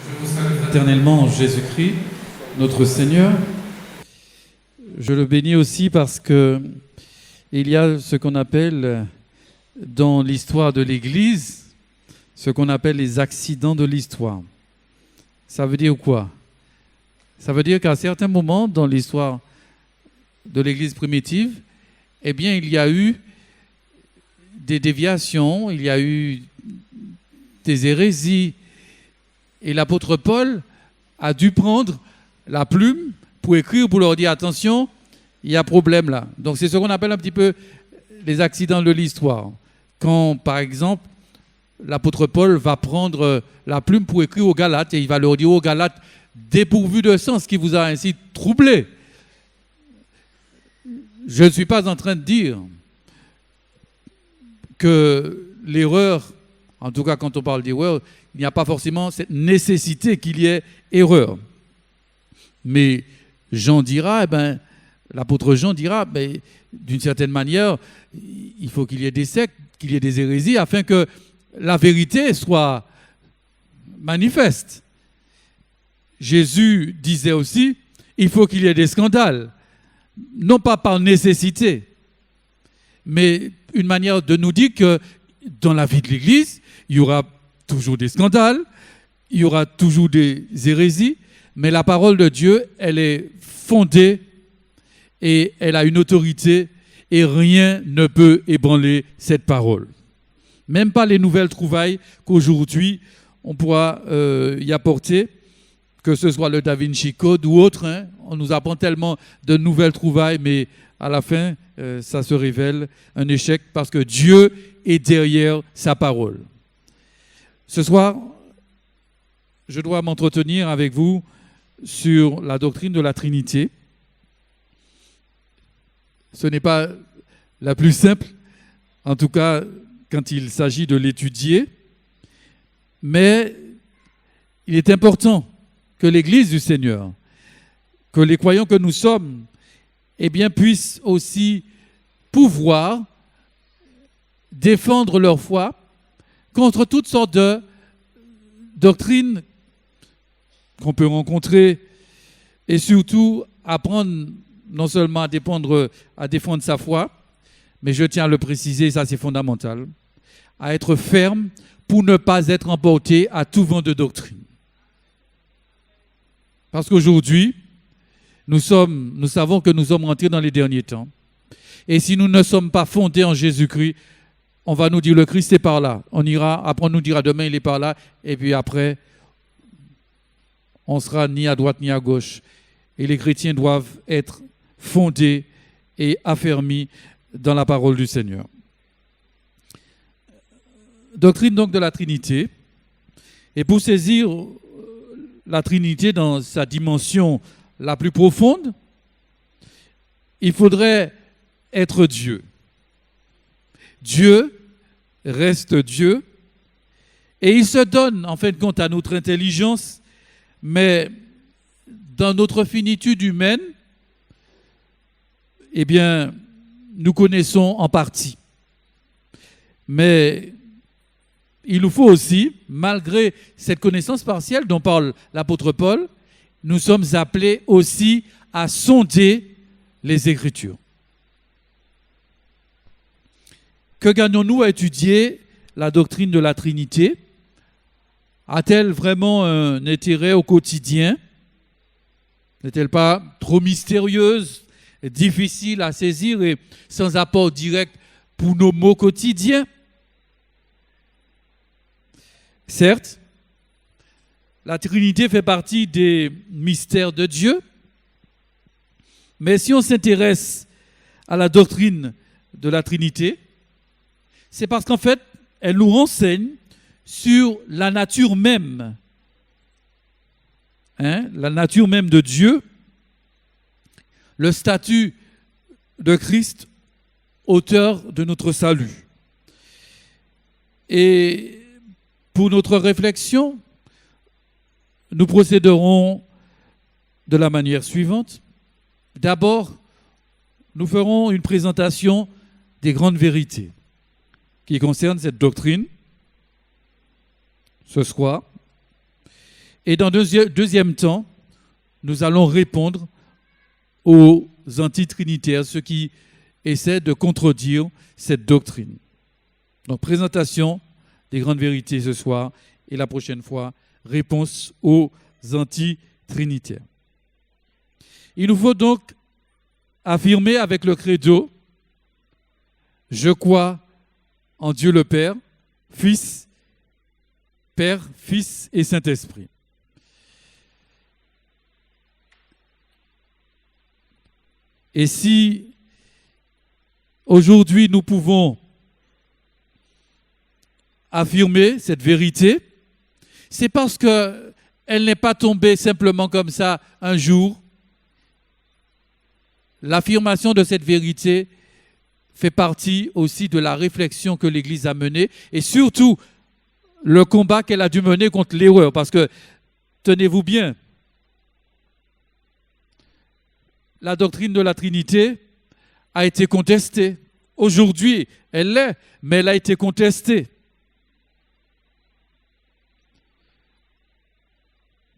Je vous salue fraternellement en Jésus-Christ, notre Seigneur. Je le bénis aussi parce que il y a ce qu'on appelle dans l'histoire de l'Église, ce qu'on appelle les accidents de l'histoire. Ça veut dire quoi? Ça veut dire qu'à certains moments dans l'histoire de l'Église primitive, eh bien, il y a eu des déviations, il y a eu des hérésies. Et l'apôtre Paul a dû prendre la plume pour écrire, pour leur dire attention, il y a problème là. Donc c'est ce qu'on appelle un petit peu les accidents de l'histoire. Quand, par exemple, l'apôtre Paul va prendre la plume pour écrire aux Galates et il va leur dire aux Galates, dépourvu de sens qui vous a ainsi troublé. Je ne suis pas en train de dire que l'erreur, en tout cas quand on parle d'erreur, il n'y a pas forcément cette nécessité qu'il y ait erreur. Mais Jean dira, l'apôtre Jean dira, d'une certaine manière, il faut qu'il y ait des sectes, qu'il y ait des hérésies, afin que la vérité soit manifeste. Jésus disait aussi, il faut qu'il y ait des scandales, non pas par nécessité, mais une manière de nous dire que dans la vie de l'Église, il y aura toujours des scandales, il y aura toujours des hérésies, mais la parole de Dieu, elle est fondée et elle a une autorité et rien ne peut ébranler cette parole. Même pas les nouvelles trouvailles qu'aujourd'hui on pourra y apporter, que ce soit le Da Vinci Code ou autre. On nous apprend tellement de nouvelles trouvailles, mais à la fin, ça se révèle un échec parce que Dieu est derrière sa parole. Ce soir, je dois m'entretenir avec vous sur la doctrine de la Trinité. Ce n'est pas la plus simple, en tout cas quand il s'agit de l'étudier, mais il est important que l'Église du Seigneur, que les croyants que nous sommes, puissent aussi pouvoir défendre leur foi contre toutes sortes de doctrines qu'on peut rencontrer et surtout apprendre non seulement à défendre sa foi, mais je tiens à le préciser, ça c'est fondamental, à être ferme pour ne pas être emporté à tout vent de doctrine. Parce qu'aujourd'hui, nous savons que nous sommes rentrés dans les derniers temps. Et si nous ne sommes pas fondés en Jésus-Christ, on va nous dire le Christ est par là. On ira, après on nous dira demain il est par là. Et puis après, on sera ni à droite ni à gauche. Et les chrétiens doivent être fondés et affermis dans la parole du Seigneur. Doctrine donc de la Trinité. Et pour saisir la Trinité dans sa dimension la plus profonde, il faudrait être Dieu. Dieu reste Dieu et il se donne en fin de compte à notre intelligence, mais dans notre finitude humaine, nous connaissons en partie. Mais il nous faut aussi, malgré cette connaissance partielle dont parle l'apôtre Paul, nous sommes appelés aussi à sonder les Écritures. Que gagnons-nous à étudier la doctrine de la Trinité? A-t-elle vraiment un intérêt au quotidien? N'est-elle pas trop mystérieuse, difficile à saisir et sans apport direct pour nos mots quotidiens? Certes, la Trinité fait partie des mystères de Dieu, mais si on s'intéresse à la doctrine de la Trinité, c'est parce qu'en fait, elle nous renseigne sur la nature même. La nature même de Dieu, le statut de Christ, auteur de notre salut. Et pour notre réflexion, nous procéderons de la manière suivante. D'abord, nous ferons une présentation des grandes vérités qui concernent cette doctrine ce soir. Et dans deuxième temps, nous allons répondre aux antitrinitaires, ceux qui essaient de contredire cette doctrine. Donc, présentation des grandes vérités ce soir et la prochaine fois, réponse aux antitrinitaires. Il nous faut donc affirmer avec le credo: je crois en Dieu le Père, Père, Fils et Saint-Esprit. Et si aujourd'hui nous pouvons affirmer cette vérité, c'est parce qu'elle n'est pas tombée simplement comme ça un jour. L'affirmation de cette vérité fait partie aussi de la réflexion que l'Église a menée et surtout le combat qu'elle a dû mener contre l'erreur. Parce que, tenez-vous bien, la doctrine de la Trinité a été contestée. Aujourd'hui, elle l'est, mais elle a été contestée.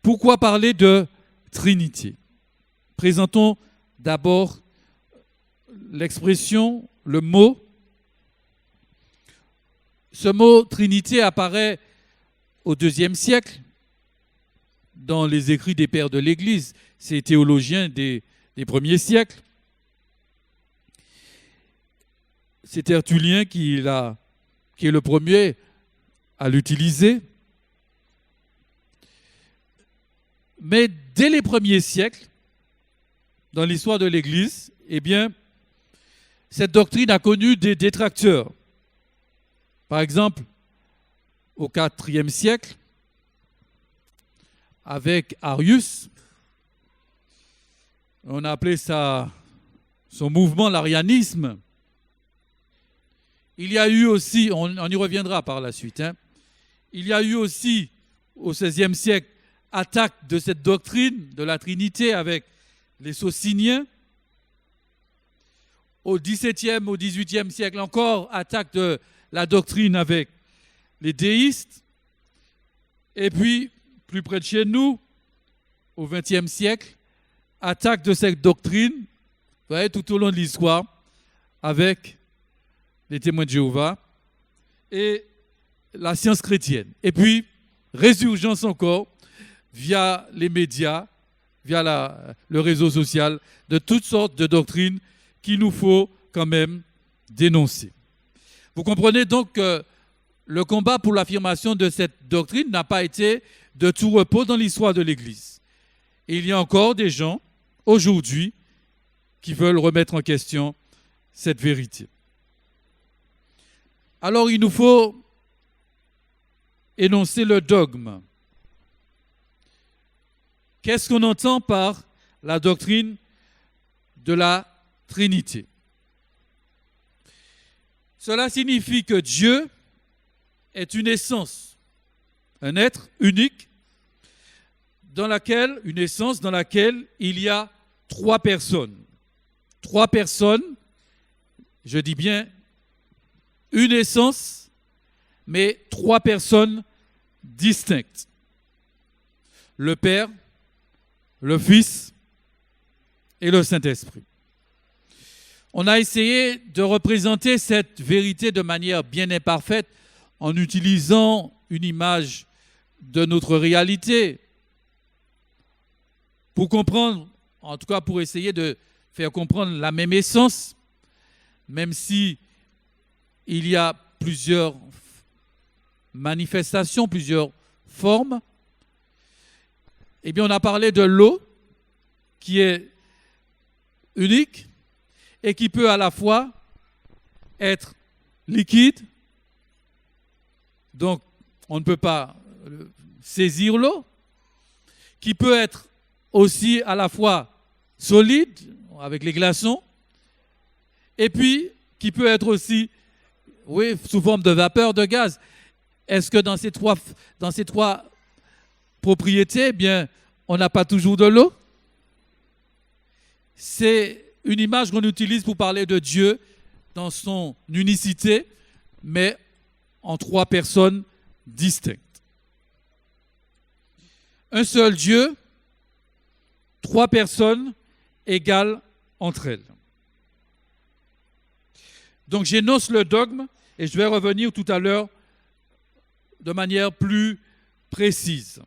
Pourquoi parler de Trinité? Présentons d'abord l'expression, le mot. Ce mot Trinité apparaît au IIe siècle dans les écrits des pères de l'Église, ces théologiens des premiers siècles. C'est Tertullien qui est le premier à l'utiliser. Mais dès les premiers siècles, dans l'histoire de l'Église, eh bien, cette doctrine a connu des détracteurs. Par exemple, au IVe siècle, avec Arius, on a appelé ça son mouvement l'arianisme. Il y a eu aussi, on y reviendra par la suite, il y a eu aussi au XVIe siècle attaque de cette doctrine de la Trinité avec les Sociniens. Au XVIIe, au XVIIIe siècle encore, attaque de la doctrine avec les déistes. Et puis, plus près de chez nous, au XXe siècle, attaque de cette doctrine, vous voyez, tout au long de l'histoire, avec les témoins de Jéhovah et la science chrétienne. Et puis, résurgence encore, via les médias, via le réseau social, de toutes sortes de doctrines qu'il nous faut quand même dénoncer. Vous comprenez donc que le combat pour l'affirmation de cette doctrine n'a pas été de tout repos dans l'histoire de l'Église. Et il y a encore des gens, aujourd'hui, qui veulent remettre en question cette vérité. Alors il nous faut énoncer le dogme. Qu'est-ce qu'on entend par la doctrine de la Trinité? Cela signifie que Dieu est une essence, un être unique, une essence dans laquelle il y a trois personnes. Trois personnes, je dis bien une essence, mais trois personnes distinctes. Le Père, le Fils et le Saint-Esprit. On a essayé de représenter cette vérité de manière bien imparfaite en utilisant une image de notre réalité pour comprendre, en tout cas pour essayer de faire comprendre la même essence, même si il y a plusieurs manifestations, plusieurs formes. Eh bien, on a parlé de l'eau qui est unique et qui peut à la fois être liquide, donc on ne peut pas saisir l'eau, qui peut être aussi à la fois solide, avec les glaçons, et puis qui peut être aussi, oui, sous forme de vapeur, de gaz. Est-ce que dans ces trois propriétés, eh bien, on n'a pas toujours de l'eau? C'est une image qu'on utilise pour parler de Dieu dans son unicité, mais en trois personnes distinctes. un seul Dieu, trois personnes égales entre elles. Donc j'énonce le dogme et je vais revenir tout à l'heure de manière plus précise.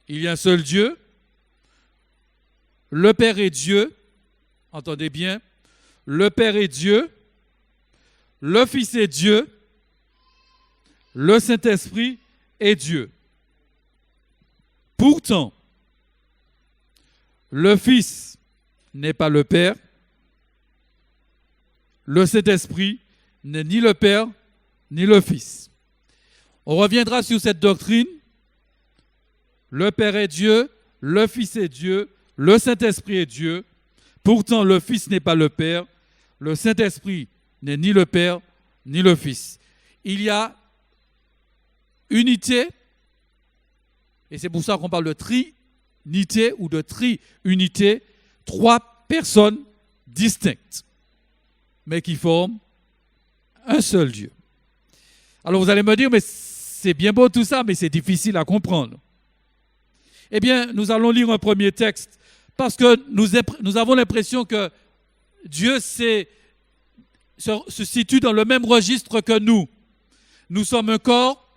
Il y a un seul Dieu, le Père est Dieu, entendez bien, le Père est Dieu, le Fils est Dieu, le Saint-Esprit est Dieu. Pourtant, le Fils n'est pas le Père, le Saint-Esprit n'est ni le Père ni le Fils. On reviendra sur cette doctrine. Le Père est Dieu, le Fils est Dieu, le Saint-Esprit est Dieu. Pourtant, le Fils n'est pas le Père, le Saint-Esprit n'est ni le Père ni le Fils. Il y a unité, et c'est pour ça qu'on parle de trinité ou de triunité, trois personnes distinctes, mais qui forment un seul Dieu. Alors vous allez me dire, mais c'est bien beau tout ça, mais c'est difficile à comprendre. Eh bien, nous allons lire un premier texte, parce que nous avons l'impression que Dieu se situe dans le même registre que nous. Nous sommes un corps,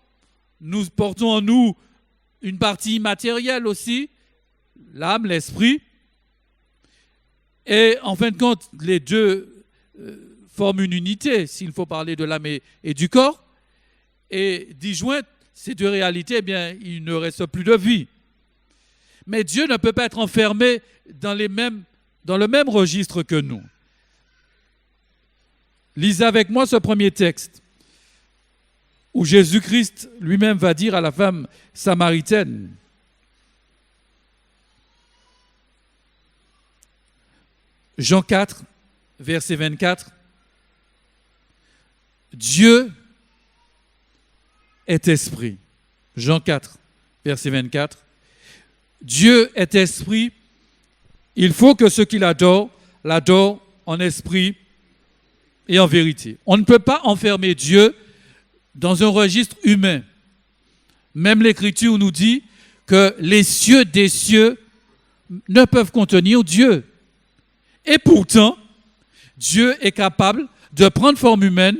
nous portons en nous une partie immatérielle aussi, l'âme, l'esprit. Et en fin de compte, les deux forment une unité, s'il faut parler de l'âme et du corps. Et disjointes, ces deux réalités, eh bien, il ne reste plus de vie. Mais Dieu ne peut pas être enfermé dans le même registre que nous. Lisez avec moi ce premier texte, où Jésus-Christ lui-même va dire à la femme samaritaine, Jean 4, verset 24, Dieu est esprit. Jean 4, verset 24. Dieu est esprit. Il faut que ceux qui l'adorent en esprit et en vérité. On ne peut pas enfermer Dieu dans un registre humain. Même l'Écriture nous dit que les cieux des cieux ne peuvent contenir Dieu. Et pourtant, Dieu est capable de prendre forme humaine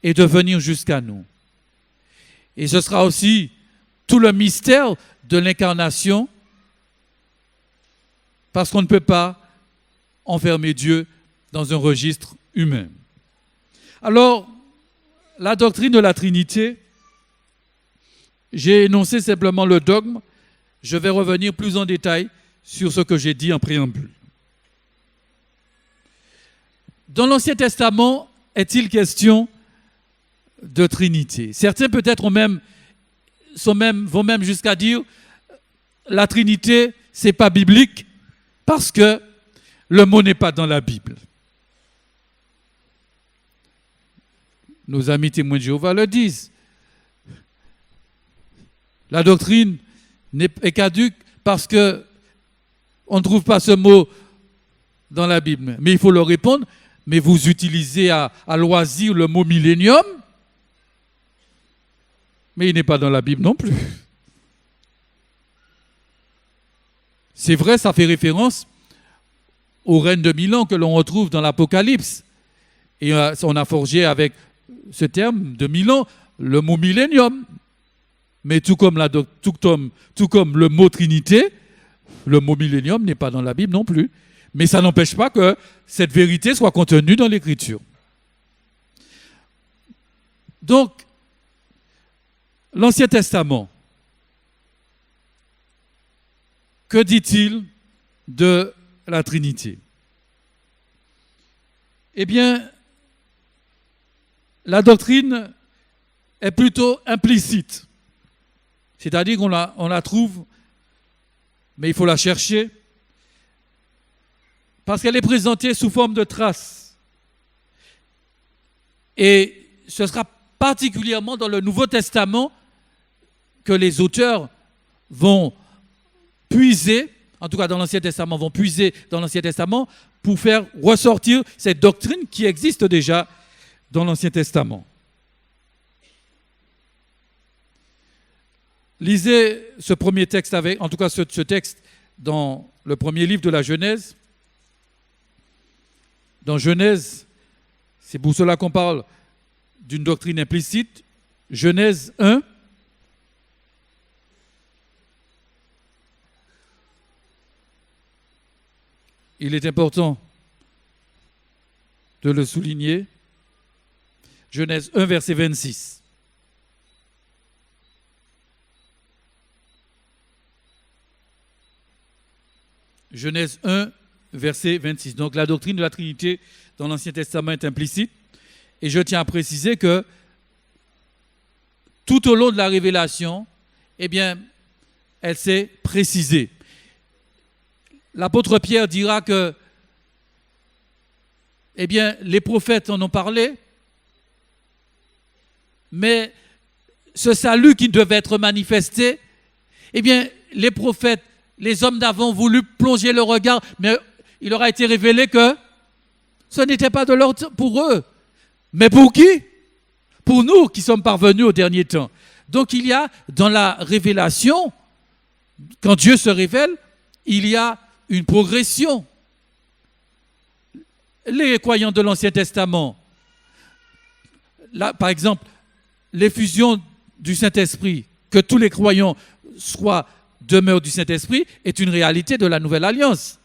et de venir jusqu'à nous. Et ce sera aussi tout le mystère de l'incarnation, parce qu'on ne peut pas enfermer Dieu dans un registre humain. Alors, la doctrine de la Trinité, j'ai énoncé simplement le dogme. Je vais revenir plus en détail sur ce que j'ai dit en préambule. Dans l'Ancien Testament, est-il question de Trinité? Certains peut-être vont même jusqu'à dire la Trinité, ce n'est pas biblique parce que le mot n'est pas dans la Bible. Nos amis témoins de Jéhovah le disent. La doctrine est caduque parce qu'on ne trouve pas ce mot dans la Bible. Mais il faut leur répondre, mais vous utilisez à loisir le mot millénium, mais il n'est pas dans la Bible non plus. C'est vrai, ça fait référence au règne de 1000 ans que l'on retrouve dans l'Apocalypse. Et on a forgé avec ce terme de 1000 ans le mot millénium. Mais tout comme le mot Trinité, le mot millénium n'est pas dans la Bible non plus. Mais ça n'empêche pas que cette vérité soit contenue dans l'Écriture. Donc, l'Ancien Testament, que dit-il de la Trinité? Eh bien, la doctrine est plutôt implicite. C'est-à-dire qu'on la trouve, mais il faut la chercher, parce qu'elle est présentée sous forme de traces. Et ce sera particulièrement dans le Nouveau Testament que les auteurs vont puiser, en tout cas dans l'Ancien Testament, vont puiser dans l'Ancien Testament pour faire ressortir cette doctrine qui existe déjà dans l'Ancien Testament. Lisez ce premier texte en tout cas ce texte dans le premier livre de la Genèse. Dans Genèse, c'est pour cela qu'on parle d'une doctrine implicite. Genèse 1. Il est important de le souligner. Genèse 1, verset 26. Genèse 1, verset 26. Donc la doctrine de la Trinité dans l'Ancien Testament est implicite. Et je tiens à préciser que tout au long de la révélation, eh bien, elle s'est précisée. L'apôtre Pierre dira que, eh bien, les prophètes en ont parlé, mais ce salut qui devait être manifesté, eh bien, les prophètes, les hommes d'avant ont voulu plonger le regard, mais il leur a été révélé que ce n'était pas de l'ordre pour eux. Mais pour qui? Pour nous qui sommes parvenus au dernier temps. Donc il y a dans la révélation, quand Dieu se révèle, il y a une progression. Les croyants de l'Ancien Testament, là, par exemple, l'effusion du Saint-Esprit, que tous les croyants soient demeure du Saint-Esprit, est une réalité de la Nouvelle Alliance.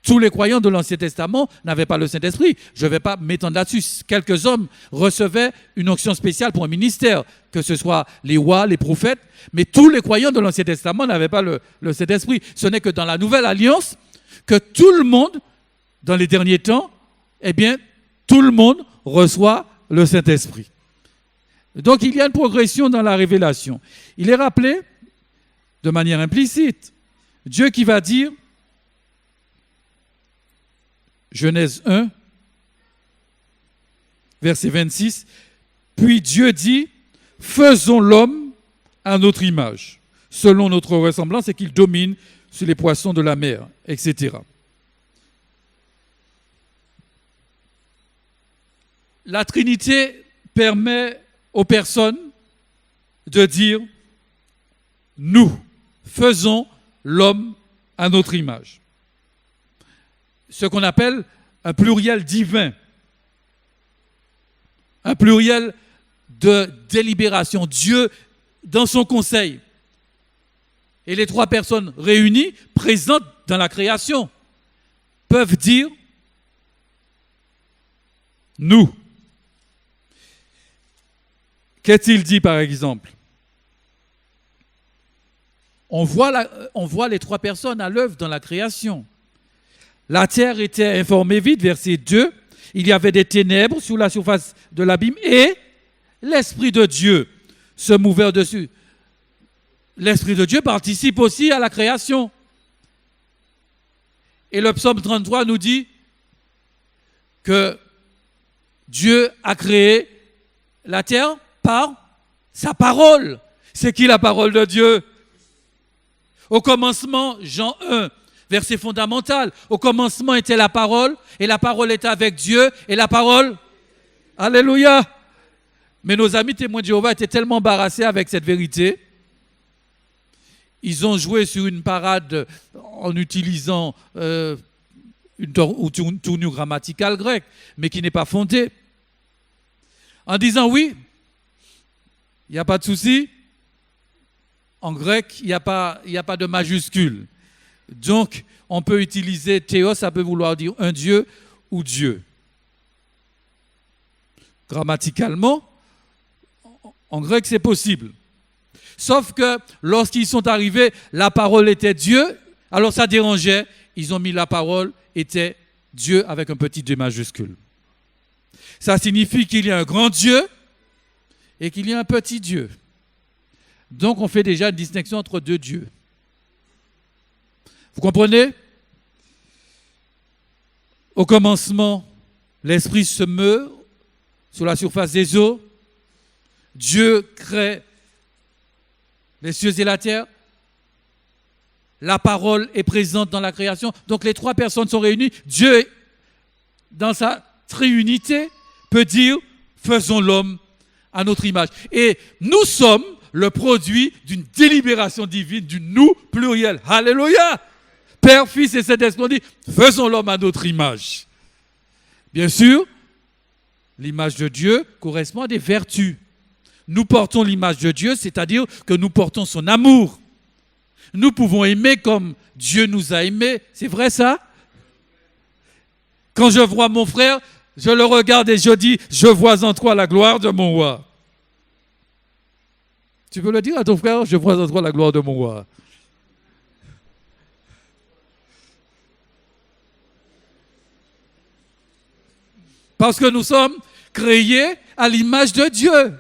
Tous les croyants de l'Ancien Testament n'avaient pas le Saint-Esprit. Je ne vais pas m'étendre là-dessus. Quelques hommes recevaient une onction spéciale pour un ministère, que ce soit les rois, les prophètes, mais tous les croyants de l'Ancien Testament n'avaient pas le Saint-Esprit. Ce n'est que dans la Nouvelle Alliance que tout le monde, dans les derniers temps, eh bien, tout le monde reçoit le Saint-Esprit. Donc, il y a une progression dans la révélation. Il est rappelé, de manière implicite, Dieu qui va dire, Genèse 1, verset 26, « Puis Dieu dit, faisons l'homme à notre image, selon notre ressemblance, et qu'il domine sur les poissons de la mer, etc. » La Trinité permet aux personnes de dire « nous faisons l'homme à notre image ». Ce qu'on appelle un pluriel divin, un pluriel de délibération. Dieu, dans son conseil, et les trois personnes réunies, présentes dans la création, peuvent dire « nous ». Qu'est-il dit par exemple? On voit les trois personnes à l'œuvre dans la création. La terre était informée vide, verset 2. Il y avait des ténèbres sur la surface de l'abîme et l'Esprit de Dieu se mouvait au-dessus. L'Esprit de Dieu participe aussi à la création. Et le psaume 33 nous dit que Dieu a créé la terre par sa parole. C'est qui la parole de Dieu? Au commencement, Jean 1, verset fondamental. Au commencement était la parole, et la parole était avec Dieu, et la parole, alléluia. Mais nos amis témoins de Jéhovah étaient tellement embarrassés avec cette vérité. Ils ont joué sur une parade en utilisant une tournure grammaticale grecque, mais qui n'est pas fondée. En disant oui, il n'y a pas de souci. En grec, il n'y a pas de majuscule. Donc, on peut utiliser théos, ça peut vouloir dire un Dieu ou Dieu. Grammaticalement, en grec, c'est possible. Sauf que lorsqu'ils sont arrivés, la parole était Dieu, alors ça dérangeait. Ils ont mis la parole était Dieu avec un petit D majuscule. Ça signifie qu'il y a un grand Dieu et qu'il y a un petit Dieu. Donc, on fait déjà une distinction entre deux dieux. Vous comprenez? Au commencement, l'Esprit se meut sur la surface des eaux. Dieu crée les cieux et la terre. La parole est présente dans la création. Donc, les trois personnes sont réunies. Dieu, dans sa triunité, peut dire « faisons l'homme à notre image ». Et nous sommes le produit d'une délibération divine, du nous pluriel. Alléluia! Père, Fils et Saint-Esprit, on dit, faisons l'homme à notre image. Bien sûr, l'image de Dieu correspond à des vertus. Nous portons l'image de Dieu, c'est-à-dire que nous portons son amour. Nous pouvons aimer comme Dieu nous a aimés. C'est vrai ça? Quand je vois mon frère, je le regarde et je dis, je vois en toi la gloire de mon roi. Tu peux le dire à ton frère, je vois en toi la gloire de mon roi. Parce que nous sommes créés à l'image de Dieu.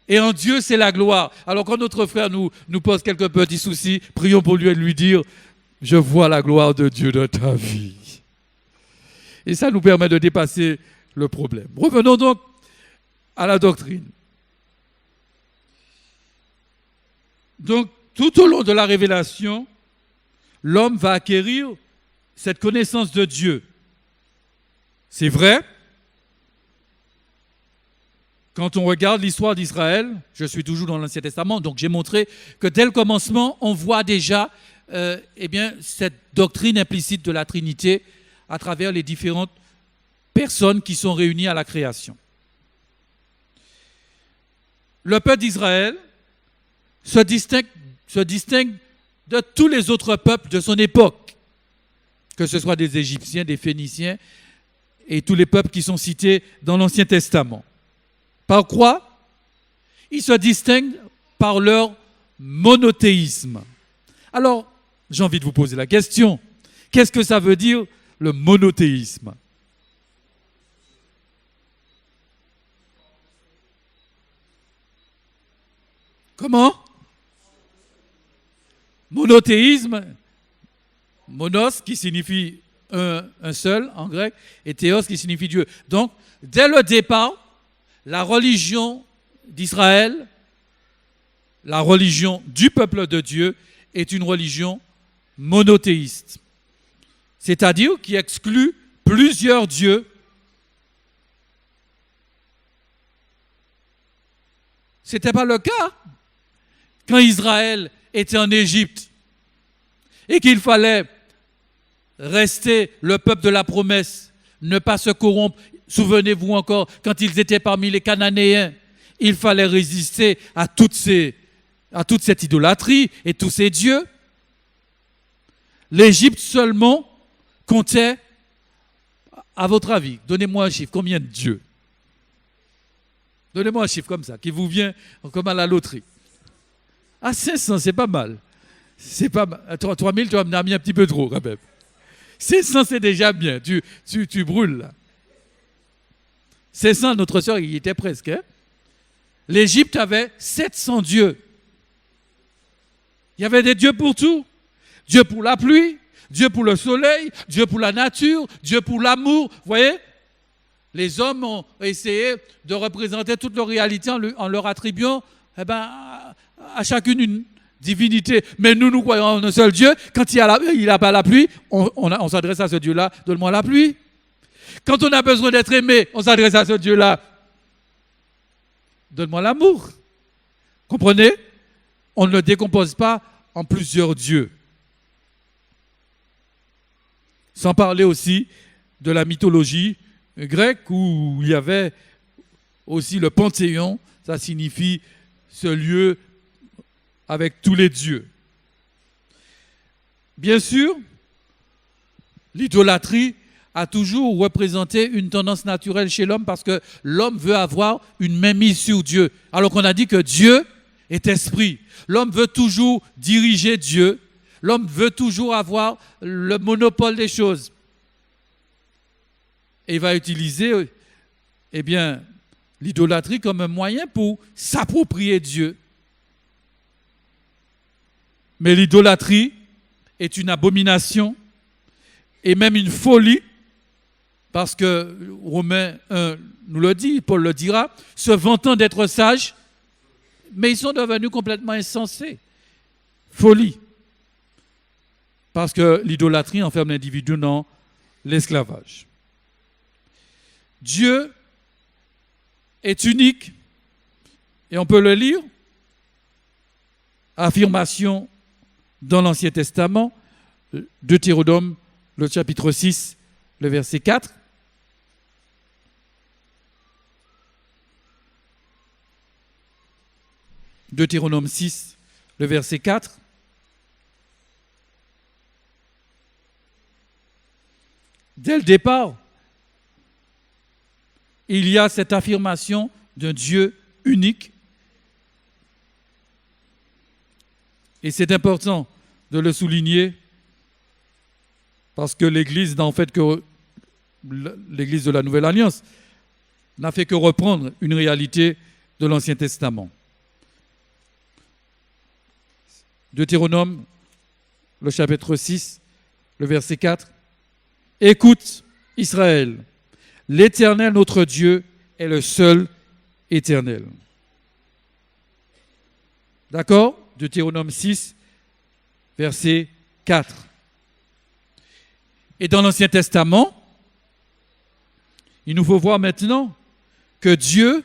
Et en Dieu, c'est la gloire. Alors quand notre frère nous pose quelques petits soucis, prions pour lui et lui dire, je vois la gloire de Dieu dans ta vie. Et ça nous permet de dépasser le problème. Revenons donc à la doctrine. Donc, tout au long de la révélation, l'homme va acquérir cette connaissance de Dieu. C'est vrai. Quand on regarde l'histoire d'Israël, je suis toujours dans l'Ancien Testament, donc j'ai montré que dès le commencement, on voit déjà cette doctrine implicite de la Trinité à travers les différentes personnes qui sont réunies à la création. Le peuple d'Israël se distingue de tous les autres peuples de son époque, que ce soit des Égyptiens, des Phéniciens et tous les peuples qui sont cités dans l'Ancien Testament. Par quoi? Ils se distinguent par leur monothéisme. Alors, j'ai envie de vous poser la question. Qu'est-ce que ça veut dire le monothéisme? Comment? Monothéisme, monos qui signifie un seul en grec, et théos qui signifie Dieu. Donc, dès le départ, la religion d'Israël, la religion du peuple de Dieu, est une religion monothéiste. C'est-à-dire qui exclut plusieurs dieux. Ce n'était pas le cas quand Israël était en Égypte et qu'il fallait rester le peuple de la promesse, ne pas se corrompre. Souvenez-vous encore, quand ils étaient parmi les Cananéens, il fallait résister à toute cette idolâtrie et tous ces dieux. L'Égypte seulement comptait, à votre avis, donnez-moi un chiffre, combien de dieux? Donnez-moi un chiffre comme ça, qui vous vient comme à la loterie. Ah, 500, c'est pas mal. C'est pas mal. 3000, tu as mis un petit peu trop quand même. 500, c'est déjà bien. Tu brûles là. 500, notre soeur, il y était presque. Hein? L'Égypte avait 700 dieux. Il y avait des dieux pour tout. Dieu pour la pluie, Dieu pour le soleil, Dieu pour la nature, Dieu pour l'amour. Vous voyez? Les hommes ont essayé de représenter toute leur réalité en leur attribuant à chacune une divinité. Mais nous croyons en un seul Dieu. Quand il n'a pas la pluie, on s'adresse à ce Dieu-là, donne-moi la pluie. Quand on a besoin d'être aimé, on s'adresse à ce Dieu-là, donne-moi l'amour. Comprenez? On ne le décompose pas en plusieurs dieux. Sans parler aussi de la mythologie grecque où il y avait aussi le Panthéon, ça signifie ce lieu avec tous les dieux. Bien sûr, l'idolâtrie a toujours représenté une tendance naturelle chez l'homme parce que l'homme veut avoir une mainmise sur Dieu. Alors qu'on a dit que Dieu est esprit. L'homme veut toujours diriger Dieu. L'homme veut toujours avoir le monopole des choses. Et il va utiliser l'idolâtrie comme un moyen pour s'approprier Dieu. Mais l'idolâtrie est une abomination et même une folie, parce que Romains 1 nous le dit, Paul le dira, se vantant d'être sages, mais ils sont devenus complètement insensés. Folie. Parce que l'idolâtrie enferme l'individu dans l'esclavage. Dieu est unique, et on peut le lire affirmation dans l'Ancien Testament, Deutéronome, le chapitre 6, le verset 4. Deutéronome 6, le verset 4. Dès le départ, il y a cette affirmation d'un Dieu unique. Et c'est important de le souligner parce que l'Église l'Église de la Nouvelle Alliance n'a fait que reprendre une réalité de l'Ancien Testament. Deutéronome, le chapitre 6, le verset 4. Écoute, Israël, l'Éternel notre Dieu est le seul éternel. D'accord? Deutéronome 6, verset 4. Et dans l'Ancien Testament, il nous faut voir maintenant que Dieu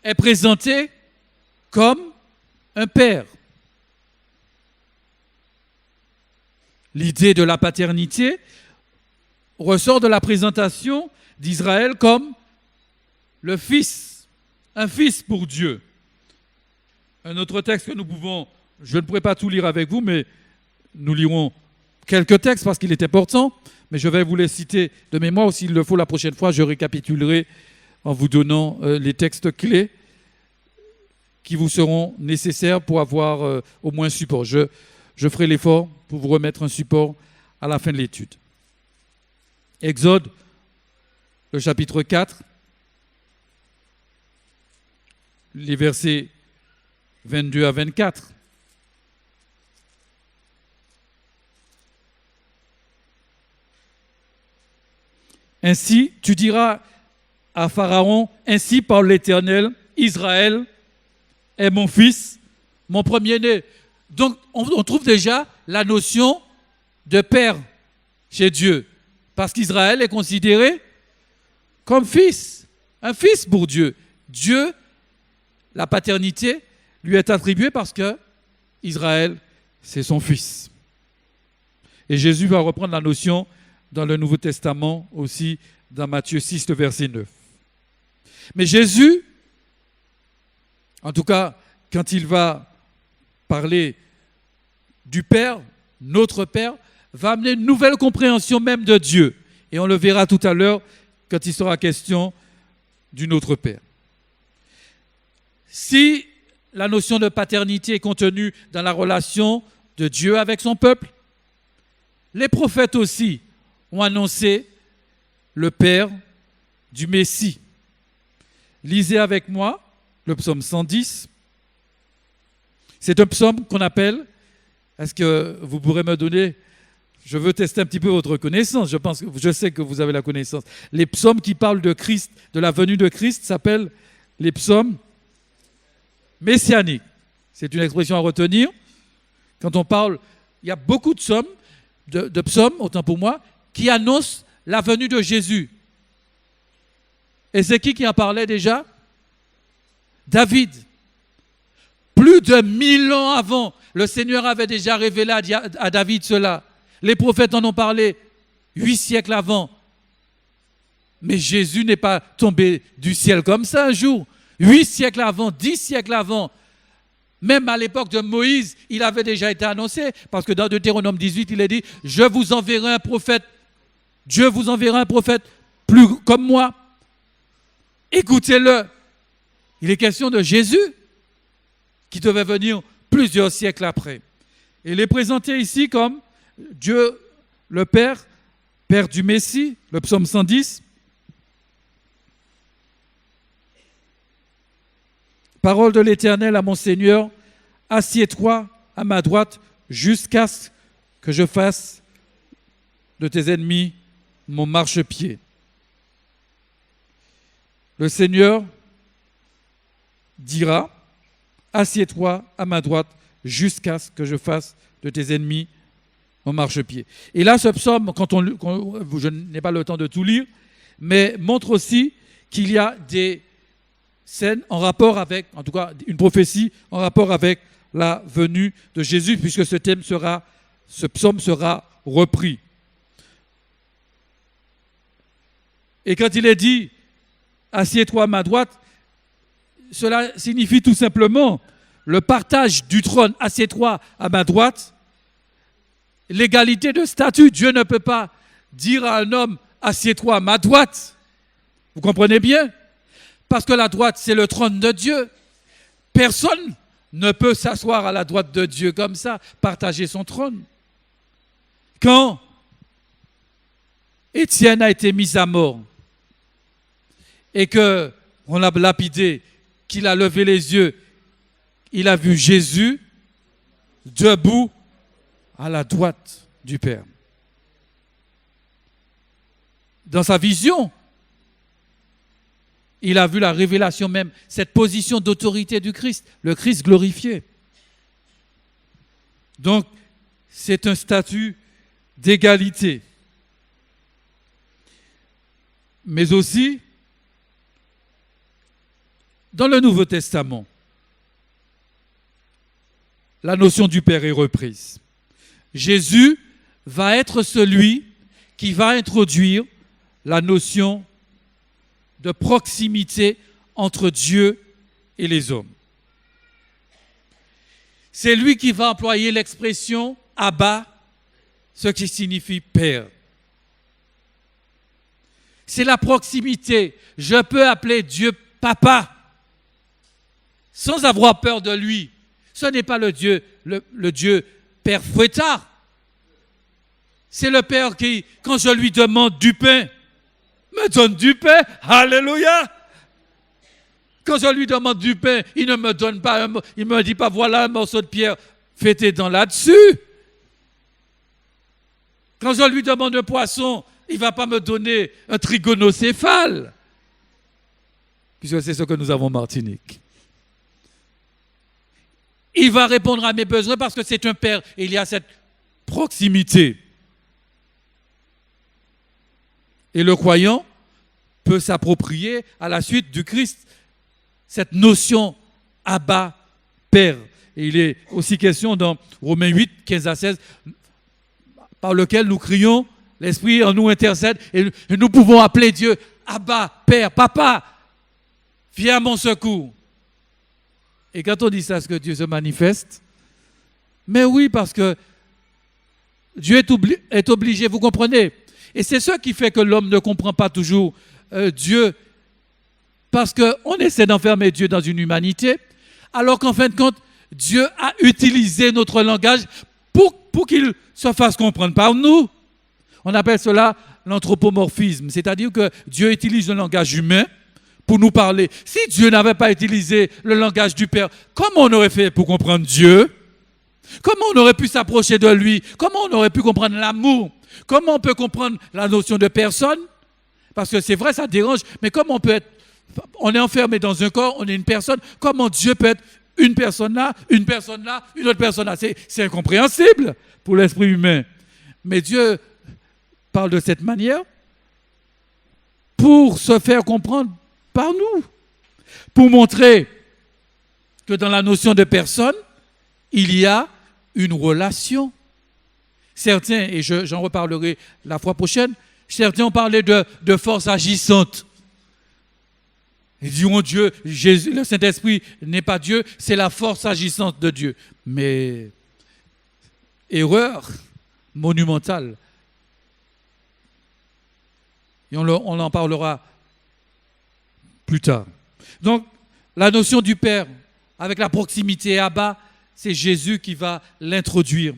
est présenté comme un père. L'idée de la paternité ressort de la présentation d'Israël comme le fils, un fils pour Dieu. Un autre texte que nous pouvons, je ne pourrai pas tout lire avec vous, mais nous lirons quelques textes parce qu'il est important, mais je vais vous les citer de mémoire, ou s'il le faut la prochaine fois, je récapitulerai en vous donnant les textes clés qui vous seront nécessaires pour avoir au moins un support. Je ferai l'effort pour vous remettre un support à la fin de l'étude. Exode, le chapitre 4, les versets 22 à 24. Ainsi, tu diras à Pharaon, ainsi parle l'Éternel, Israël est mon fils, mon premier-né. Donc, on trouve déjà la notion de père chez Dieu, parce qu'Israël est considéré comme fils, un fils pour Dieu. Dieu, la paternité, lui est attribuée parce que Israël, c'est son fils. Et Jésus va reprendre la notion dans le Nouveau Testament aussi, dans Matthieu 6, le verset 9. Mais Jésus, en tout cas, quand il va parler du Père, notre Père, va amener une nouvelle compréhension même de Dieu. Et on le verra tout à l'heure quand il sera question du Notre Père. Si la notion de paternité est contenue dans la relation de Dieu avec son peuple, les prophètes aussi ont annoncé le Père du Messie. Lisez avec moi le psaume 110. C'est un psaume qu'on appelle, est-ce que vous pourrez me donner, je veux tester un petit peu votre connaissance, je sais que vous avez la connaissance. Les psaumes qui parlent de Christ, de la venue de Christ, s'appellent les psaumes messianiques. C'est une expression à retenir. Quand on parle, il y a beaucoup de psaumes, autant pour moi, qui annoncent la venue de Jésus. Et c'est qui en parlait déjà? David. Plus de 1000 ans avant, le Seigneur avait déjà révélé à David cela. Les prophètes en ont parlé 8 siècles avant. Mais Jésus n'est pas tombé du ciel comme ça un jour. 8 siècles avant, 10 siècles avant, même à l'époque de Moïse, il avait déjà été annoncé. Parce que dans Deutéronome 18, il est dit, je vous enverrai un prophète. Dieu vous enverra un prophète plus comme moi. Écoutez-le. Il est question de Jésus qui devait venir plusieurs siècles après. Et il est présenté ici comme Dieu, le Père, Père du Messie, le psaume 110. Parole de l'Éternel à mon Seigneur, assieds-toi à ma droite jusqu'à ce que je fasse de tes ennemis mon marchepied. Le Seigneur dira, assieds-toi à ma droite jusqu'à ce que je fasse de tes ennemis mon marchepied. Et là, ce psaume, je n'ai pas le temps de tout lire, mais montre aussi qu'il y a des scènes en rapport avec, en tout cas une prophétie en rapport avec la venue de Jésus, puisque ce psaume sera repris. Et quand il est dit « Assieds-toi à ma droite », cela signifie tout simplement le partage du trône, assieds-toi à ma droite, l'égalité de statut. Dieu ne peut pas dire à un homme, assieds-toi à ma droite. Vous comprenez bien? Parce que la droite, c'est le trône de Dieu. Personne ne peut s'asseoir à la droite de Dieu comme ça, partager son trône. Quand Étienne a été mis à mort et qu'on l'a lapidé, qu'il a levé les yeux, il a vu Jésus debout à la droite du Père. Dans sa vision, il a vu la révélation même, cette position d'autorité du Christ, le Christ glorifié. Donc, c'est un statut d'égalité. Mais aussi, dans le Nouveau Testament, la notion du Père est reprise. Jésus va être celui qui va introduire la notion de proximité entre Dieu et les hommes. C'est lui qui va employer l'expression « Abba », ce qui signifie « Père ». C'est la proximité. Je peux appeler Dieu « Papa » sans avoir peur de lui. Ce n'est pas le Dieu Père fouettard. C'est le Père qui, quand je lui demande du pain, me donne du pain. Alléluia. Quand je lui demande du pain, il ne me donne pas il ne me dit pas, voilà un morceau de pierre, fais tes dents là-dessus. Quand je lui demande un poisson, il ne va pas me donner un trigonocéphale. Puisque c'est ce que nous avons en Martinique. Il va répondre à mes besoins parce que c'est un Père. Et il y a cette proximité. Et le croyant peut s'approprier à la suite du Christ cette notion Abba, Père. Et il est aussi question dans Romains 8, 15 à 16, par lequel nous crions, l'Esprit en nous intercède, et nous pouvons appeler Dieu Abba, Père, Papa, viens à mon secours. Et quand on dit ça, est-ce que Dieu se manifeste? Mais oui, parce que Dieu est obligé, vous comprenez? Et c'est ce qui fait que l'homme ne comprend pas toujours Dieu, parce qu'on essaie d'enfermer Dieu dans une humanité, alors qu'en fin de compte, Dieu a utilisé notre langage pour qu'il se fasse comprendre par nous. On appelle cela l'anthropomorphisme, c'est-à-dire que Dieu utilise le langage humain pour nous parler. Si Dieu n'avait pas utilisé le langage du Père, comment on aurait fait pour comprendre Dieu? Comment on aurait pu s'approcher de lui? Comment on aurait pu comprendre l'amour? Comment on peut comprendre la notion de personne? Parce que c'est vrai, ça dérange, mais comment on peut être... On est enfermé dans un corps, on est une personne. Comment Dieu peut être une personne là, une personne là, une autre personne là? C'est incompréhensible pour l'esprit humain. Mais Dieu parle de cette manière pour se faire comprendre par nous, pour montrer que dans la notion de personne, il y a une relation. Certains, et j'en reparlerai la fois prochaine, certains ont parlé de force agissante. Ils diront Dieu, Jésus, le Saint-Esprit n'est pas Dieu, c'est la force agissante de Dieu. Mais erreur monumentale. Et on en parlera plus tard. Donc, la notion du Père, avec la proximité Abba, c'est Jésus qui va l'introduire.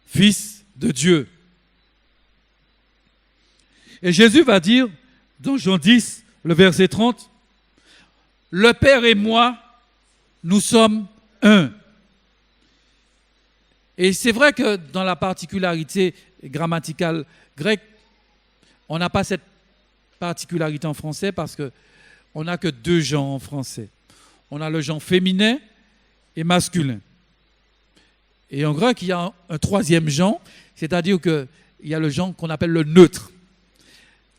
Fils de Dieu. Et Jésus va dire, dans Jean 10, le verset 30, « Le Père et moi, nous sommes un. » Et c'est vrai que dans la particularité grammaticale grecque, on n'a pas cette particularité en français parce qu'on n'a que deux genres en français. On a le genre féminin et masculin. Et en grec, il y a un troisième genre, c'est-à-dire qu'il y a le genre qu'on appelle le neutre.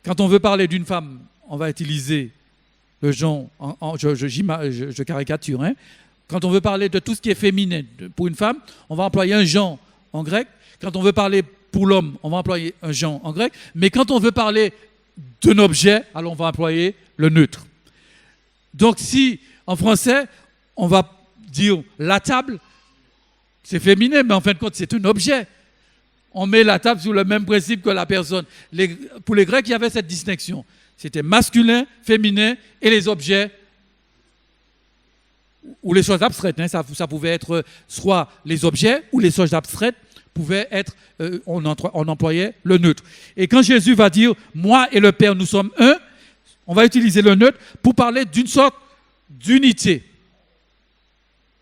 Quand on veut parler d'une femme, on va utiliser le genre, je caricature, hein. Quand on veut parler de tout ce qui est féminin pour une femme, on va employer un genre en grec. Quand on veut parler pour l'homme, on va employer un genre en grec. Mais quand on veut parler d'un objet, alors on va employer le neutre. Donc si, en français, on va dire la table, c'est féminin, mais en fin de compte, c'est un objet. On met la table sur le même principe que la personne. Pour les Grecs, il y avait cette distinction. C'était masculin, féminin et les objets ou les choses abstraites. Hein, ça pouvait être soit les objets ou les choses abstraites pouvaient être, on employait le neutre. Et quand Jésus va dire « moi et le Père, nous sommes un », on va utiliser le neutre pour parler d'une sorte d'unité.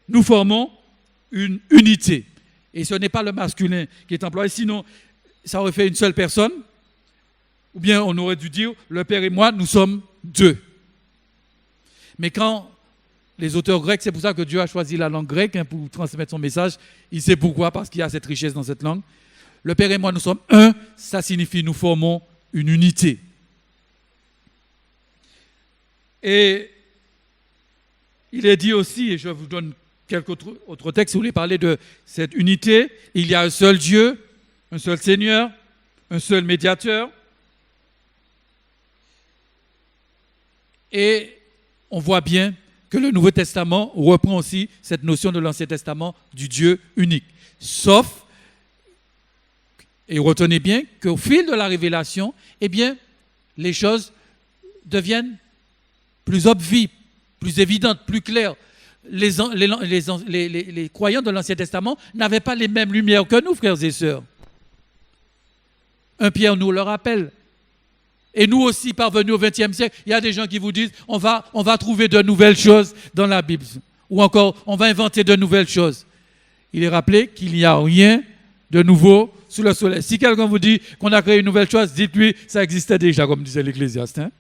Nous formons une unité. Et ce n'est pas le masculin qui est employé, sinon ça aurait fait une seule personne. Ou bien on aurait dû dire « le Père et moi, nous sommes deux ». Mais quand les auteurs grecs, c'est pour ça que Dieu a choisi la langue grecque hein, pour transmettre son message. Il sait pourquoi, parce qu'il y a cette richesse dans cette langue. Le Père et moi, nous sommes un, ça signifie nous formons une unité. Et il est dit aussi, et je vous donne quelques autres textes, si vous voulez parler de cette unité, il y a un seul Dieu, un seul Seigneur, un seul médiateur. Et on voit bien que le Nouveau Testament reprend aussi cette notion de l'Ancien Testament du Dieu unique. Sauf, et retenez bien, qu'au fil de la révélation, eh bien, les choses deviennent plus obvies, plus évidentes, plus claires. Les croyants de l'Ancien Testament n'avaient pas les mêmes lumières que nous, frères et sœurs. 1 Pierre nous le rappelle. Et nous aussi, parvenus au XXe siècle, il y a des gens qui vous disent on va trouver de nouvelles choses dans la Bible. Ou encore, on va inventer de nouvelles choses. Il est rappelé qu'il n'y a rien de nouveau sous le soleil. Si quelqu'un vous dit qu'on a créé une nouvelle chose, dites-lui ça existait déjà, comme disait l'Ecclésiaste. Hein?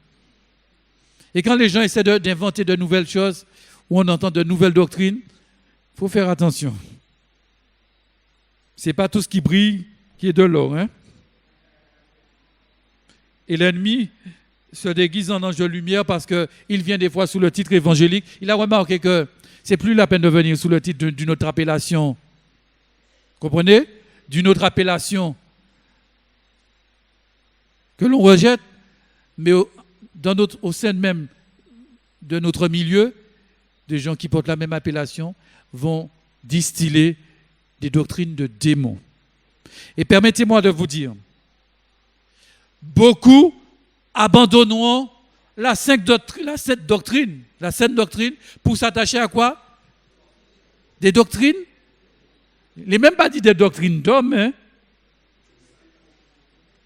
Et quand les gens essaient d'inventer de nouvelles choses, ou on entend de nouvelles doctrines, il faut faire attention. Ce n'est pas tout ce qui brille qui est de l'or. Hein? Et l'ennemi se déguise en ange de lumière parce qu'il vient des fois sous le titre évangélique. Il a remarqué que c'est plus la peine de venir sous le titre d'une autre appellation. Comprenez? D'une autre appellation que l'on rejette, mais au sein même de notre milieu, des gens qui portent la même appellation vont distiller des doctrines de démons. Et permettez-moi de vous dire, beaucoup abandonneront la sainte doctrine pour s'attacher à quoi? Des doctrines? Il n'est même pas dit des doctrines d'hommes, hein?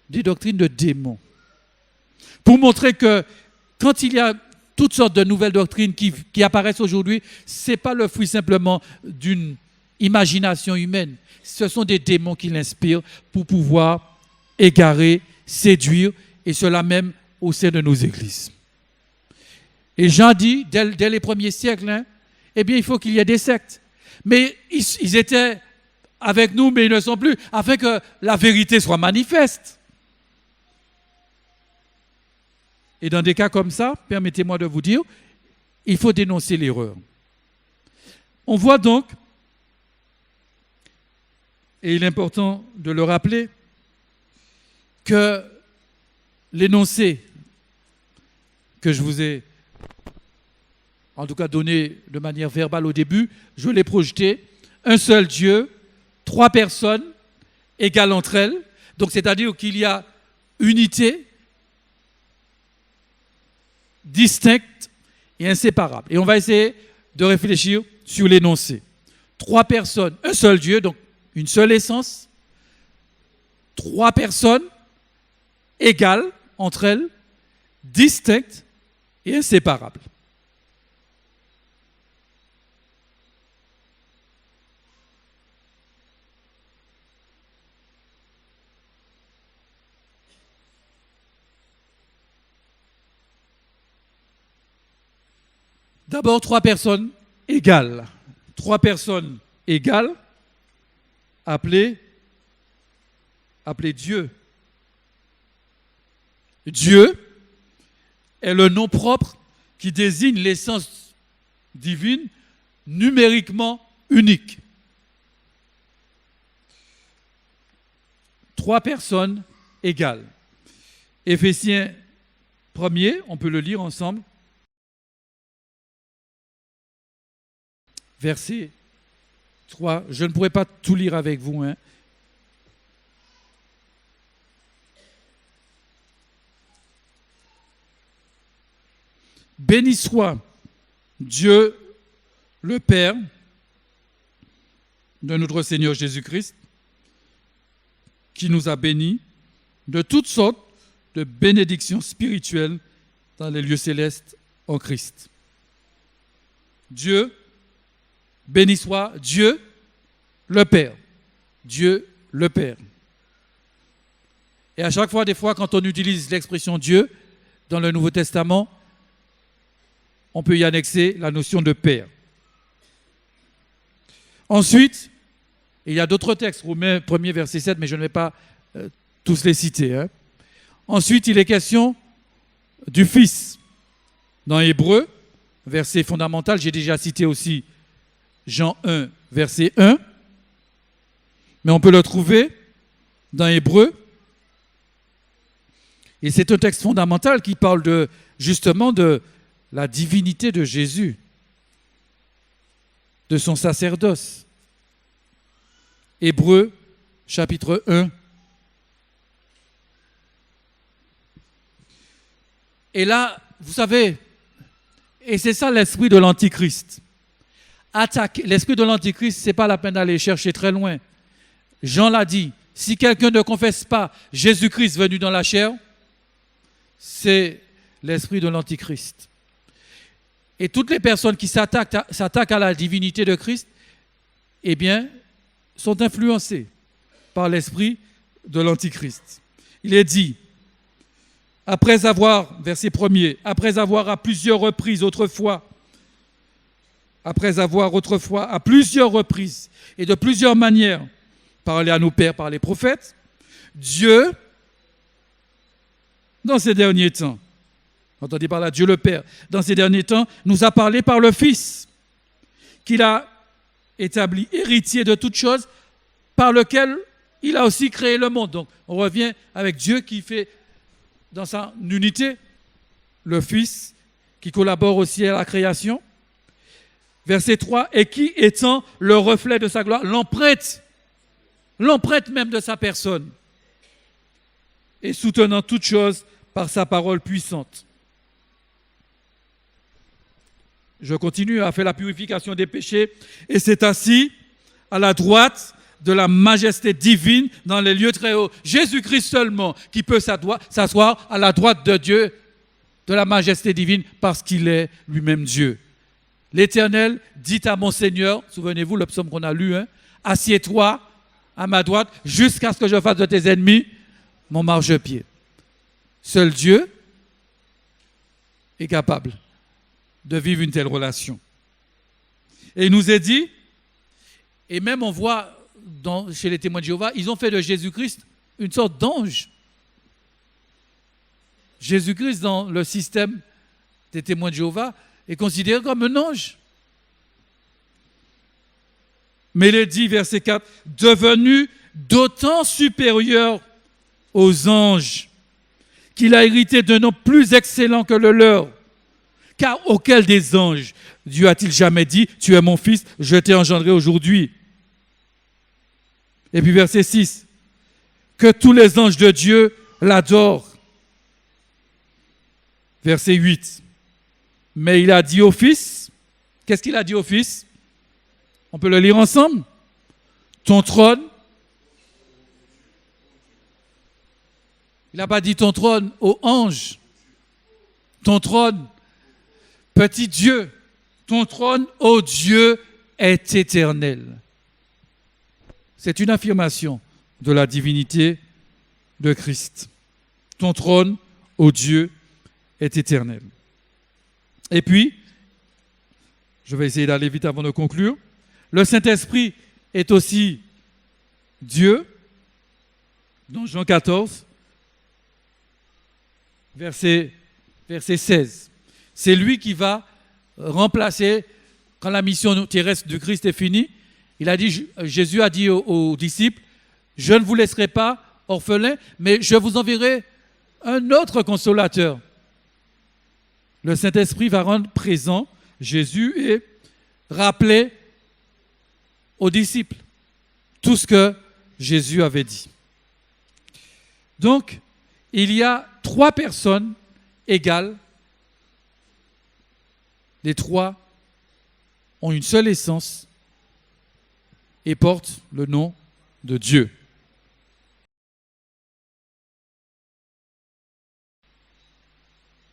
Des doctrines de démons. Pour montrer que quand il y a toutes sortes de nouvelles doctrines qui apparaissent aujourd'hui, ce n'est pas le fruit simplement d'une imagination humaine. Ce sont des démons qui l'inspirent pour pouvoir égarer, séduire, et cela même au sein de nos églises. Et Jean dit, dès les premiers siècles, hein, eh bien, il faut qu'il y ait des sectes. Mais ils étaient avec nous, mais ils ne sont plus, afin que la vérité soit manifeste. Et dans des cas comme ça, permettez-moi de vous dire, il faut dénoncer l'erreur. On voit donc, et il est important de le rappeler, que l'énoncé que je vous ai en tout cas donné de manière verbale au début, je l'ai projeté, un seul Dieu, 3 personnes égales entre elles, donc c'est-à-dire qu'il y a unité, distincte et inséparable. Et on va essayer de réfléchir sur l'énoncé. 3 personnes, un seul Dieu, donc une seule essence, 3 personnes égales entre elles, distinctes et inséparables. D'abord, 3 personnes égales. 3 personnes égales, appelées Dieu. Dieu est le nom propre qui désigne l'essence divine numériquement unique. 3 personnes égales. Éphésiens 1er, on peut le lire ensemble. Verset 3. Je ne pourrai pas tout lire avec vous. Béni soit Dieu le Père de notre Seigneur Jésus-Christ, qui nous a bénis de toutes sortes de bénédictions spirituelles dans les lieux célestes en Christ. Dieu, béni soit Dieu le Père. Dieu le Père. Et à chaque fois, des fois, quand on utilise l'expression Dieu dans le Nouveau Testament, on peut y annexer la notion de Père. Ensuite, il y a d'autres textes, Romains 1er, verset 7, mais je ne vais pas tous les citer. Ensuite, il est question du Fils. Dans Hébreux, verset fondamental, j'ai déjà cité aussi Jean 1, verset 1, mais on peut le trouver dans Hébreux. Et c'est un texte fondamental qui parle justement de la divinité de Jésus, de son sacerdoce. Hébreux, chapitre 1. Et là, vous savez, et c'est ça l'esprit de l'Antichrist. L'esprit de l'Antichrist, ce n'est pas la peine d'aller chercher très loin. Jean l'a dit, si quelqu'un ne confesse pas Jésus-Christ venu dans la chair, c'est l'esprit de l'Antichrist. Et toutes les personnes qui s'attaquent à la divinité de Christ, eh bien, sont influencées par l'esprit de l'Antichrist. Il est dit, verset 1er, après avoir à plusieurs reprises autrefois, à plusieurs reprises et de plusieurs manières, parlé à nos pères par les prophètes, Dieu, dans ces derniers temps, entendez par là Dieu le Père, dans ces derniers temps, nous a parlé par le Fils, qu'il a établi héritier de toutes choses, par lequel il a aussi créé le monde. Donc, on revient avec Dieu qui fait, dans sa unité, le Fils, qui collabore aussi à la création. Verset 3, et qui étant le reflet de sa gloire, l'empreinte même de sa personne, et soutenant toutes choses par sa parole puissante. Je continue, a fait la purification des péchés et s'est assis à la droite de la majesté divine dans les lieux très hauts. Jésus-Christ seulement qui peut s'asseoir à la droite de Dieu, de la majesté divine, parce qu'il est lui-même Dieu. L'Éternel dit à mon Seigneur, souvenez-vous le psaume qu'on a lu, assieds-toi à ma droite jusqu'à ce que je fasse de tes ennemis mon marchepied. Seul Dieu est capable de vivre une telle relation. Et il nous est dit, et même on voit chez les témoins de Jéhovah, ils ont fait de Jésus-Christ une sorte d'ange. Jésus-Christ, dans le système des témoins de Jéhovah, est considéré comme un ange. Mais il est dit, verset 4, devenu d'autant supérieur aux anges, qu'il a hérité d'un nom plus excellent que le leur. Car auquel des anges Dieu a-t-il jamais dit, tu es mon fils, je t'ai engendré aujourd'hui. Et puis verset 6, que tous les anges de Dieu l'adorent. Verset 8, mais il a dit au Fils, qu'est-ce qu'il a dit au Fils? On peut le lire ensemble. Ton trône, il n'a pas dit ton trône aux anges. Ton trône, petit Dieu, ton trône, ô Dieu, est éternel. C'est une affirmation de la divinité de Christ. Ton trône, ô Dieu, est éternel. Et puis, je vais essayer d'aller vite avant de conclure, le Saint-Esprit est aussi Dieu, dans Jean 14, verset 16. C'est lui qui va remplacer quand la mission terrestre du Christ est finie, Jésus a dit aux disciples, je ne vous laisserai pas orphelins, mais je vous enverrai un autre consolateur. Le Saint-Esprit va rendre présent Jésus et rappeler aux disciples tout ce que Jésus avait dit. Donc, il y a 3 personnes égales. Les 3 ont une seule essence et portent le nom de Dieu.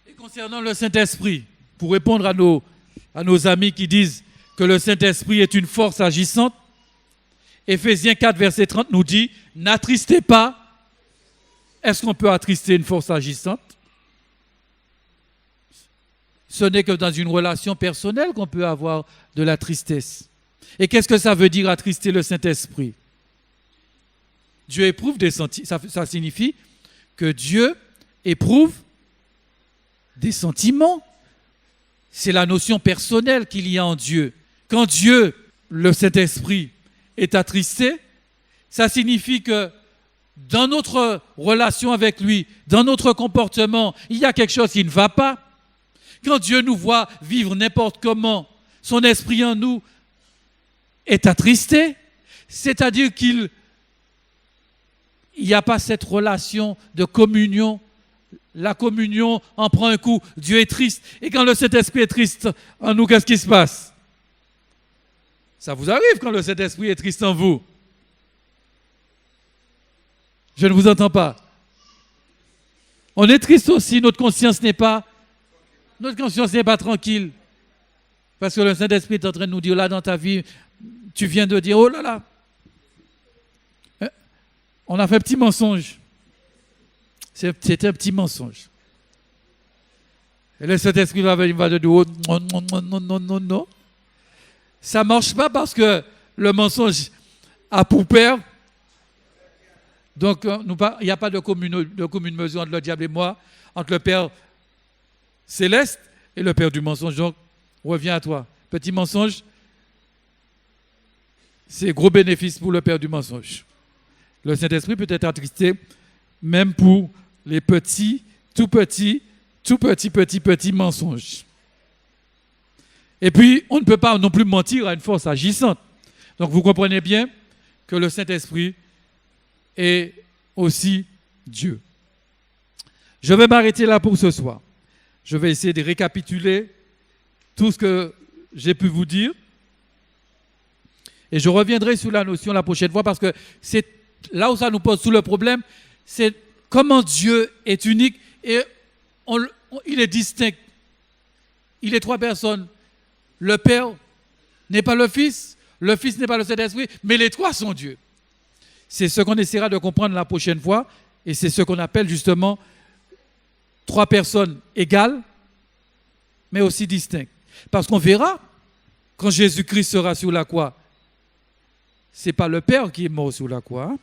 Et concernant le Saint-Esprit, pour répondre à nos amis qui disent que le Saint-Esprit est une force agissante, Éphésiens 4, verset 30 nous dit « N'attristez pas ». Est-ce qu'on peut attrister une force agissante? Ce n'est que dans une relation personnelle qu'on peut avoir de la tristesse. Et qu'est-ce que ça veut dire attrister le Saint-Esprit? Dieu éprouve des sentiments. Ça signifie que Dieu éprouve des sentiments. C'est la notion personnelle qu'il y a en Dieu. Quand Dieu, le Saint-Esprit, est attristé, ça signifie que dans notre relation avec lui, dans notre comportement, il y a quelque chose qui ne va pas. Quand Dieu nous voit vivre n'importe comment, son esprit en nous est attristé, c'est-à-dire qu'il n'y a pas cette relation de communion. La communion en prend un coup, Dieu est triste. Et quand le Saint-Esprit est triste en nous, qu'est-ce qui se passe? Ça vous arrive quand le Saint-Esprit est triste en vous? Je ne vous entends pas. On est triste aussi, notre conscience n'est pas tranquille. Parce que le Saint-Esprit est en train de nous dire, là dans ta vie, tu viens de dire, oh là là, on a fait un petit mensonge. C'était un petit mensonge. Et le Saint-Esprit va te dire, oh, non, non, non, non, non, non, non. Ça ne marche pas parce que le mensonge a pour père. Donc, il n'y a pas de commune mesure entre le diable et moi, entre le Père céleste et le Père du mensonge. Donc, reviens à toi. Petit mensonge, c'est gros bénéfice pour le Père du mensonge. Le Saint-Esprit peut être attristé même pour les petits mensonges. Et puis, on ne peut pas non plus mentir à une force agissante. Donc, vous comprenez bien que le Saint-Esprit est aussi Dieu. Je vais m'arrêter là pour ce soir. Je vais essayer de récapituler tout ce que j'ai pu vous dire. Et je reviendrai sur la notion la prochaine fois parce que c'est là où ça nous pose tout le problème, c'est comment Dieu est unique et il est distinct. Il est 3 personnes. Le Père n'est pas le Fils n'est pas le Saint-Esprit, mais les 3 sont Dieu. C'est ce qu'on essaiera de comprendre la prochaine fois et c'est ce qu'on appelle justement 3 personnes égales, mais aussi distinctes. Parce qu'on verra, quand Jésus-Christ sera sur la croix, ce n'est pas le Père qui est mort sur la croix. Hein?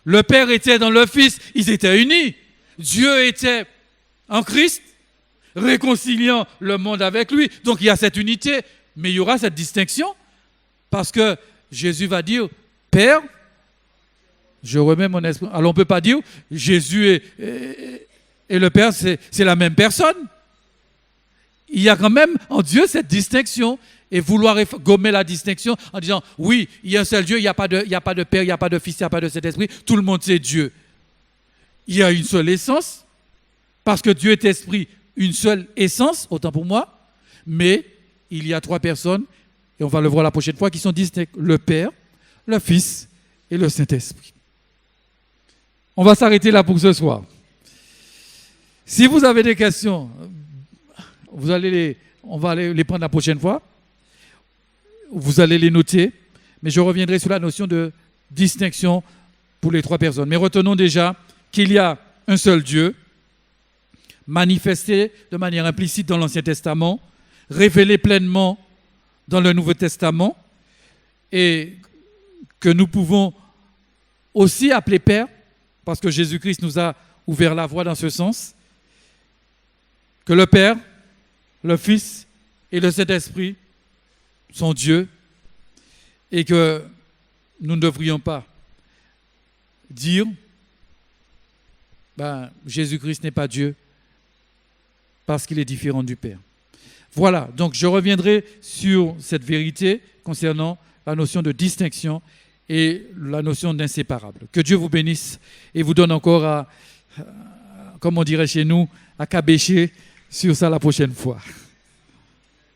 Le Père était dans le Fils, ils étaient unis. Dieu était en Christ, réconciliant le monde avec lui. Donc il y a cette unité, mais il y aura cette distinction. Parce que Jésus va dire, Père, je remets mon esprit. Alors on ne peut pas dire, Jésus et le Père, c'est la même personne. Il y a quand même en Dieu cette distinction. Et vouloir gommer la distinction en disant, oui, il y a un seul Dieu, il n'y a pas de Père, il n'y a pas de Fils, il n'y a pas de Saint-Esprit, tout le monde c'est Dieu. Il y a une seule essence, parce que Dieu est esprit, une seule essence, autant pour moi, mais il y a 3 personnes, et on va le voir la prochaine fois, qui sont distinctes, le Père, le Fils et le Saint-Esprit. On va s'arrêter là pour ce soir. Si vous avez des questions, on va aller les prendre la prochaine fois. Vous allez les noter, mais je reviendrai sur la notion de distinction pour les 3 personnes. Mais retenons déjà qu'il y a un seul Dieu, manifesté de manière implicite dans l'Ancien Testament, révélé pleinement dans le Nouveau Testament, et que nous pouvons aussi appeler Père, parce que Jésus-Christ nous a ouvert la voie dans ce sens, que le Père le Fils et le Saint-Esprit sont Dieu et que nous ne devrions pas dire Jésus-Christ n'est pas Dieu parce qu'il est différent du Père. Voilà, donc je reviendrai sur cette vérité concernant la notion de distinction et la notion d'inséparable. Que Dieu vous bénisse et vous donne encore comme on dirait chez nous, à cabécher sur ça la prochaine fois.